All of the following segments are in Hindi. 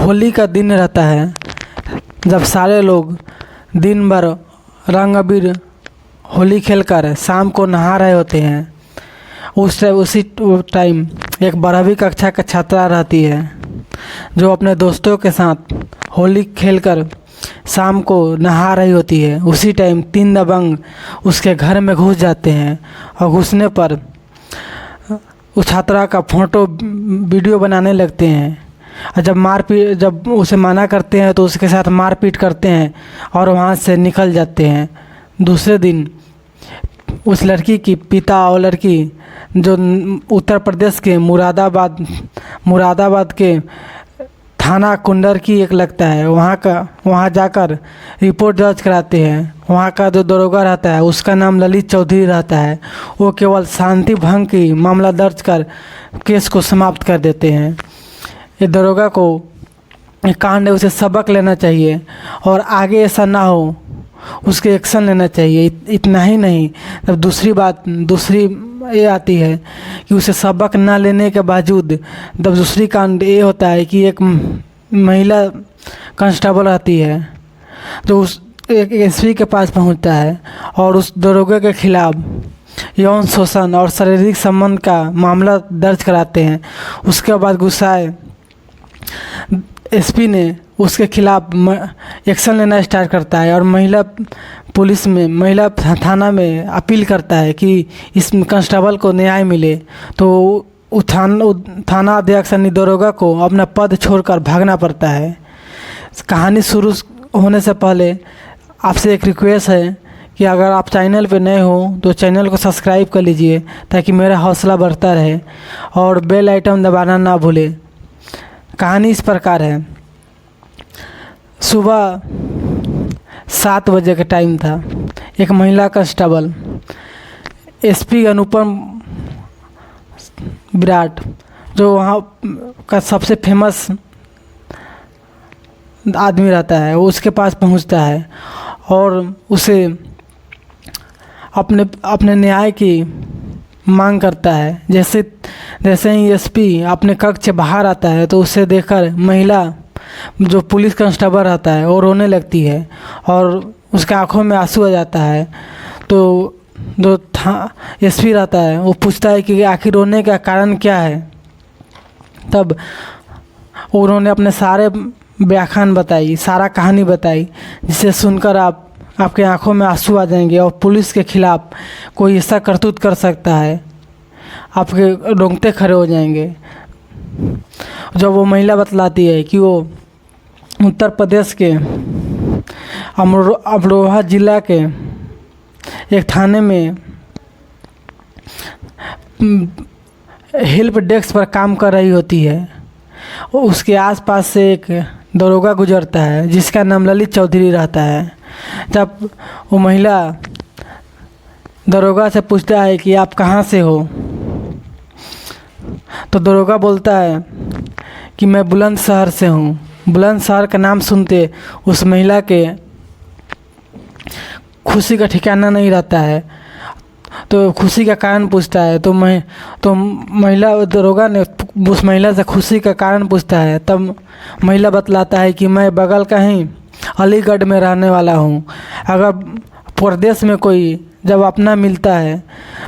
होली का दिन रहता है, जब सारे लोग दिन भर रंग अबीर होली खेलकर शाम को नहा रहे होते हैं। उसी टाइम एक 12वीं कक्षा का छात्रा रहती है जो अपने दोस्तों के साथ होली खेलकर शाम को नहा रही होती है। उसी टाइम 3 दबंग उसके घर में घुस जाते हैं और घुसने पर उस छात्रा का फोटो वीडियो बनाने लगते हैं। और जब उसे मना करते हैं तो उसके साथ मारपीट करते हैं और वहाँ से निकल जाते हैं। दूसरे दिन उस लड़की की पिता और लड़की जो उत्तर प्रदेश के मुरादाबाद के थाना कुंडरकी एक लगता है, वहाँ जाकर रिपोर्ट दर्ज कराते हैं। वहाँ का जो दरोगा रहता है उसका नाम ललित चौधरी रहता है। वो केवल शांति भंग की मामला दर्ज कर केस को समाप्त कर देते हैं। ये दरोगा को कांड है, उसे सबक लेना चाहिए और आगे ऐसा ना हो उसके एक्शन लेना चाहिए। इतना ही नहीं, तब दूसरी ये आती है कि उसे सबक ना लेने के बावजूद तब दूसरी कांड ये होता है कि एक महिला कांस्टेबल आती है जो एक एसपी के पास पहुंचता है और उस दरोगा के खिलाफ यौन शोषण और शारीरिक संबंध का मामला दर्ज कराते हैं। उसके बाद गुस्साए एसपी ने उसके खिलाफ एक्शन लेना स्टार्ट करता है और महिला थाना में अपील करता है कि इस कांस्टेबल को न्याय मिले। तो थाना अध्यक्ष यानी दरोगा को अपना पद छोड़कर भागना पड़ता है। कहानी शुरू होने से पहले आपसे एक रिक्वेस्ट है कि अगर आप चैनल पे नए हो तो चैनल को सब्सक्राइब कर लीजिए ताकि मेरा हौसला बढ़ता रहे और बेल आइटम दबाना ना भूले। कहानी इस प्रकार है। सुबह 7 बजे का टाइम था। एक महिला कांस्टेबल एसपी अनुपम विराट जो वहाँ का सबसे फेमस आदमी रहता है, वो उसके पास पहुँचता है और उसे अपने न्याय की मांग करता है। जैसे ही एसपी अपने कक्ष से बाहर आता है तो उसे देखकर महिला जो पुलिस कांस्टेबल रहता है वो रोने लगती है और उसके आंखों में आंसू आ जाता है। तो जो एसपी रहता है वो पूछता है कि आखिर रोने का कारण क्या है। तब उन्होंने अपने सारे व्याख्यान बताई, सारा कहानी बताई, जिसे सुनकर आपके आंखों में आंसू आ जाएंगे और पुलिस के खिलाफ कोई ऐसा करतूत कर सकता है, आपके रोंगटे खड़े हो जाएंगे। जब वो महिला बतलाती है कि वो उत्तर प्रदेश के अमरोहा जिला के एक थाने में हेल्प डेस्क पर काम कर रही होती है। उसके आसपास से एक दरोगा गुजरता है जिसका नाम ललित चौधरी रहता है। जब वो महिला दरोगा से पूछता है कि आप कहाँ से हो, तो दरोगा बोलता है कि मैं बुलंदशहर से हूँ। बुलंदशहर का नाम सुनते उस महिला के खुशी का ठिकाना नहीं रहता है, तो खुशी का कारण पूछता है। तो महिला दरोगा ने उस महिला से खुशी का कारण पूछता है। तब महिला बतलाता है कि मैं बगल का ही अलीगढ़ में रहने वाला हूँ। अगर प्रदेश में कोई जब अपना मिलता है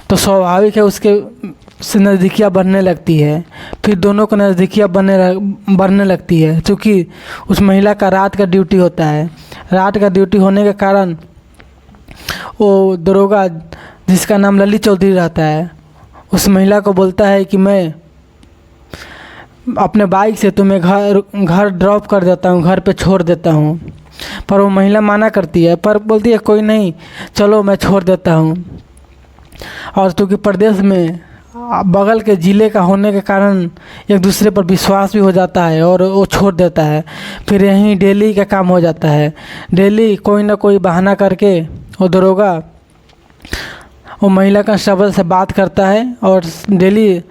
तो स्वाभाविक है उसके से नज़दीकियाँ बढ़ने लगती है। फिर दोनों को नज़दीकियाँ बढ़ने लगती है। क्योंकि उस महिला का रात का ड्यूटी होता है। रात का ड्यूटी होने के कारण वो दरोगा जिसका नाम ललित चौधरी रहता है उस महिला को बोलता है कि मैं अपने बाइक से तुम्हें घर ड्रॉप कर देता हूँ, घर पे छोड़ देता हूँ। पर वो महिला माना करती है, पर बोलती है कोई नहीं, चलो मैं छोड़ देता हूँ। और क्योंकि प्रदेश में बगल के ज़िले का होने के कारण एक दूसरे पर विश्वास भी हो जाता है और वो छोड़ देता है। फिर यहीं डेली का काम हो जाता है। डेली कोई ना कोई बहाना करके वो दरोगा वो महिला कांस्टेबल से बात करता है और डेली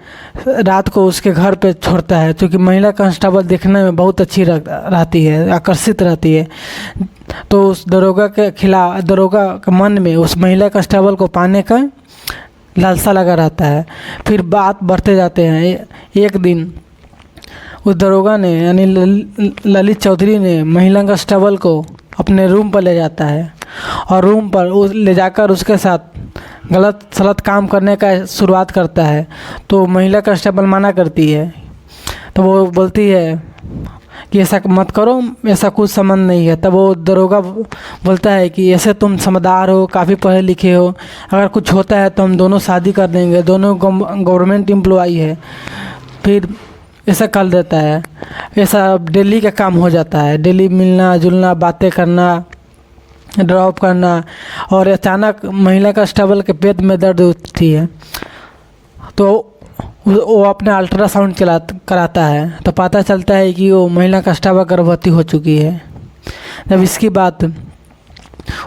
रात को उसके घर पे छोड़ता है। क्योंकि महिला कांस्टेबल देखने में बहुत अच्छी रहती है, आकर्षित रहती है। तो उस दरोगा के मन में उस महिला कांस्टेबल को पाने का लालसा लगा रहता है। फिर बात बढ़ते जाते हैं। एक दिन उस दरोगा ने यानी ललित चौधरी ने महिला कांस्टेबल को अपने रूम पर ले जाता है और रूम पर ले जाकर उसके साथ गलत सलत काम करने का शुरुआत करता है। तो महिला कांस्टेबल मना करती है, तो वो बोलती है कि ऐसा मत करो, ऐसा कुछ संबंध नहीं है। तब वो दरोगा बोलता है कि ऐसे तुम समझदार हो, काफ़ी पढ़े लिखे हो, अगर कुछ होता है तो हम दोनों शादी कर देंगे, दोनों गवर्नमेंट एम्प्लॉई है। फिर ऐसा कर देता है। ऐसा डेली का काम हो जाता है, डेली मिलना जुलना, बातें करना, ड्रॉप करना। और अचानक महिला कांस्टेबल के पेट में दर्द उठती है, तो वो अपना अल्ट्रासाउंड कराता है, तो पता चलता है कि वो महिला कांस्टेबल गर्भवती हो चुकी है। जब इसकी बात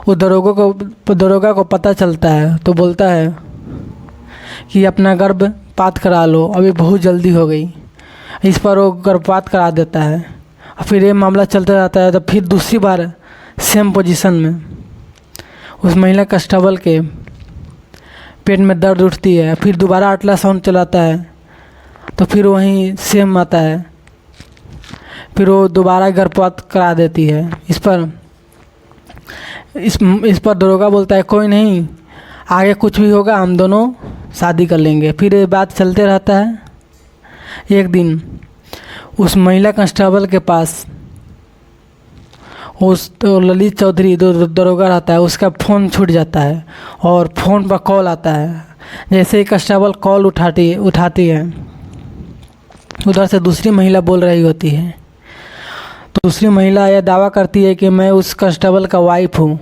वो दरोगा को पता चलता है, तो बोलता है कि अपना गर्भपात करा लो, अभी बहुत जल्दी हो गई। इस पर वो गर्भपात करा देता है और फिर ये मामला चलता रहता है। तो फिर दूसरी बार सेम पोजीशन में उस महिला कांस्टेबल के पेट में दर्द उठती है। फिर दोबारा अल्ट्रासाउंड चलाता है, तो फिर वहीं सेम आता है। फिर वो दोबारा गर्भपात करा देती है। इस पर दरोगा बोलता है कोई नहीं, आगे कुछ भी होगा हम दोनों शादी कर लेंगे। फिर ये बात चलते रहता है। एक दिन उस महिला कांस्टेबल के पास उस तो ललित चौधरी दरोगा रहता है, उसका फ़ोन छूट जाता है और फ़ोन पर कॉल आता है। जैसे ही कांस्टेबल कॉल उठाती है, उधर से दूसरी महिला बोल रही होती है। तो दूसरी महिला यह दावा करती है कि मैं उस कांस्टेबल का वाइफ हूँ।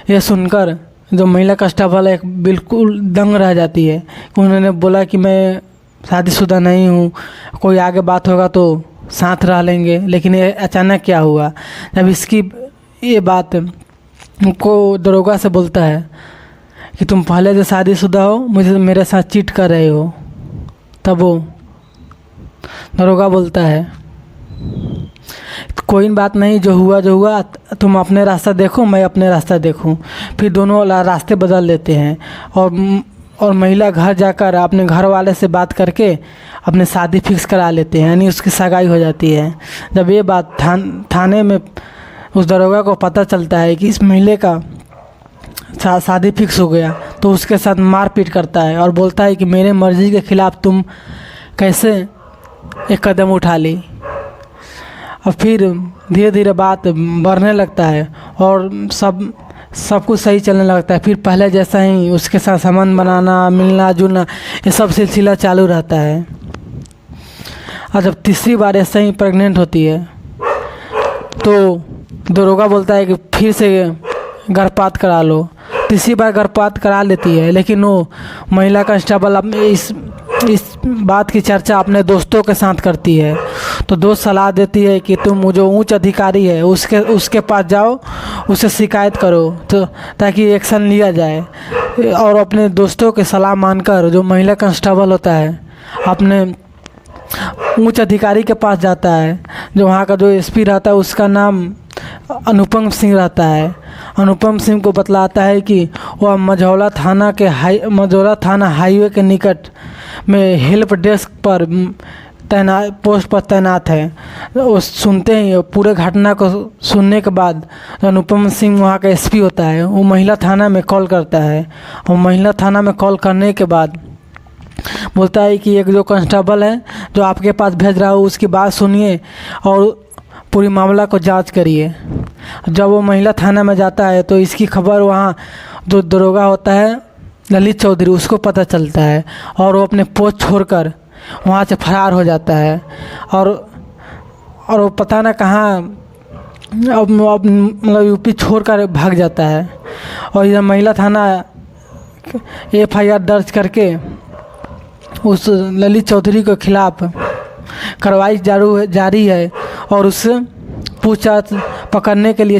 यह सुनकर जो महिला कांस्टेबल है बिल्कुल दंग रह जाती है। उन्होंने बोला कि मैं शादीशुदा नहीं हूँ, कोई आगे बात होगा तो साथ रह लेंगे, लेकिन ये अचानक क्या हुआ। जब इसकी ये बात उनको दरोगा से बोलता है कि तुम पहले से शादीशुदा हो, मुझे मेरे साथ चीट कर रहे हो। तब वो दरोगा बोलता है कोई बात नहीं, जो हुआ तुम अपने रास्ता देखो, मैं अपने रास्ता देखूं। फिर दोनों रास्ते बदल लेते हैं और महिला घर जाकर अपने घर वाले से बात करके अपने शादी फिक्स करा लेते हैं, यानी उसकी सगाई हो जाती है। जब ये बात थाने में उस दरोगा को पता चलता है कि इस महिले का शादी फिक्स हो गया, तो उसके साथ मारपीट करता है और बोलता है कि मेरे मर्जी के खिलाफ तुम कैसे एक कदम उठा ली। और फिर धीरे धीरे बात बढ़ने लगता है और सब कुछ सही चलने लगता है। फिर पहले जैसा ही उसके साथ संबंध बनाना, मिलना जुलना, ये सब सिलसिला चालू रहता है। और जब तीसरी बार ऐसा ही प्रेग्नेंट होती है, तो दरोगा बोलता है कि फिर से गर्भपात करा लो। तीसरी बार गर्भपात करा लेती है, लेकिन वो महिला कांस्टेबल अपने इस बात की चर्चा अपने दोस्तों के साथ करती है। तो दोस्त सलाह देती है कि तुम जो उच्च अधिकारी है उसके पास जाओ, उससे शिकायत करो, तो ताकि एक्शन लिया जाए। और अपने दोस्तों के सलाह मानकर जो महिला कांस्टेबल होता है अपने उच्च अधिकारी के पास जाता है। जो वहाँ का जो एसपी रहता है उसका नाम अनुपम सिंह रहता है। अनुपम सिंह को बतलाता है कि वह मझौला थाना हाईवे के निकट में हेल्प डेस्क पर पोस्ट पर तैनात है। वो सुनते ही पूरे घटना को सुनने के बाद अनुपम सिंह वहाँ का एसपी होता है, वो महिला थाना में कॉल करता है। और महिला थाना में कॉल करने के बाद बोलता है कि एक जो कांस्टेबल है जो आपके पास भेज रहा हो उसकी बात सुनिए और पूरी मामला को जांच करिए। जब वो महिला थाना में जाता है तो इसकी खबर वहाँ जो दरोगा होता है ललित चौधरी, उसको पता चलता है और वो अपने पोस्ट छोड़कर वहाँ से फरार हो जाता है। और वो पता ना कहाँ अब मतलब यूपी छोड़कर भाग जाता है। और यह महिला थाना FIR दर्ज करके उस ललित चौधरी के खिलाफ कार्रवाई जारी है और उससे पूछताछ पकड़ने के लिए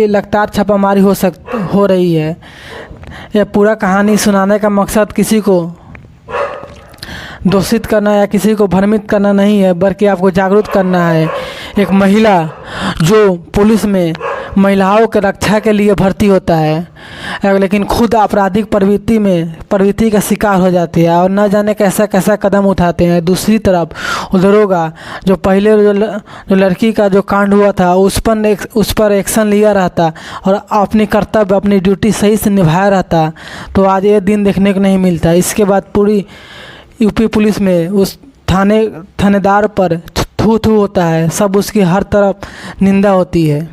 लगातार छापामारी हो रही है। यह पूरा कहानी सुनाने का मकसद किसी को दोषित करना या किसी को भ्रमित करना नहीं है, बल्कि आपको जागरूक करना है। एक महिला जो पुलिस में महिलाओं के रक्षा के लिए भर्ती होता है, लेकिन खुद आपराधिक प्रवृत्ति का शिकार हो जाती है और न जाने कैसा कैसा कदम उठाते हैं। दूसरी तरफ वो दरोगा जो पहले जो लड़की का जो कांड हुआ था उस पर एक्शन लिया रहता और अपनी कर्तव्य अपनी ड्यूटी सही से निभाया रहता तो आज ये दिन देखने को नहीं मिलता। इसके बाद पूरी यूपी पुलिस में उस थानेदार पर थू थू होता है, सब उसकी हर तरफ निंदा होती है।